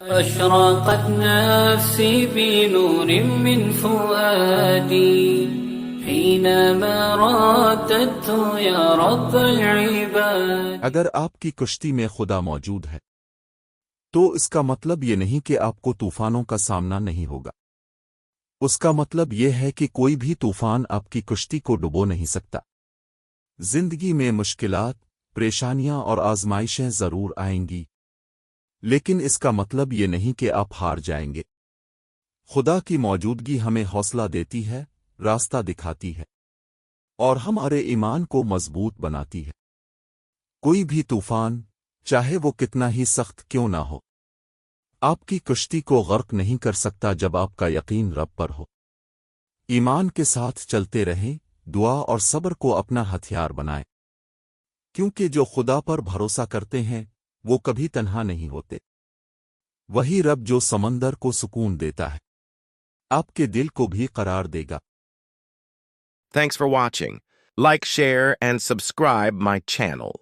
أشرقت نفسي بنور من فؤادي حينما رددت يا رب العباد. اگر آپ کی کشتی میں خدا موجود ہے تو اس کا مطلب یہ نہیں کہ آپ کو طوفانوں کا سامنا نہیں ہوگا. اس کا مطلب یہ ہے کہ کوئی بھی طوفان آپ کی کشتی کو ڈبو نہیں سکتا. زندگی میں مشکلات، پریشانیاں اور آزمائشیں ضرور آئیں گی، لیکن اس کا مطلب یہ نہیں کہ آپ ہار جائیں گے. خدا کی موجودگی ہمیں حوصلہ دیتی ہے، راستہ دکھاتی ہے، اور ہمارے ایمان کو مضبوط بناتی ہے. کوئی بھی طوفان، چاہے وہ کتنا ہی سخت کیوں نہ ہو، آپ کی کشتی کو غرق نہیں کر سکتا جب آپ کا یقین رب پر ہو. ایمان کے ساتھ چلتے رہیں، دعا اور صبر کو اپنا ہتھیار بنائیں، کیونکہ جو خدا پر بھروسہ کرتے ہیں وہ کبھی تنہا نہیں ہوتے. وہی رب جو سمندر کو سکون دیتا ہے آپ کے دل کو بھی قرار دے گا. Thanks for watching. Like, share, and subscribe my channel.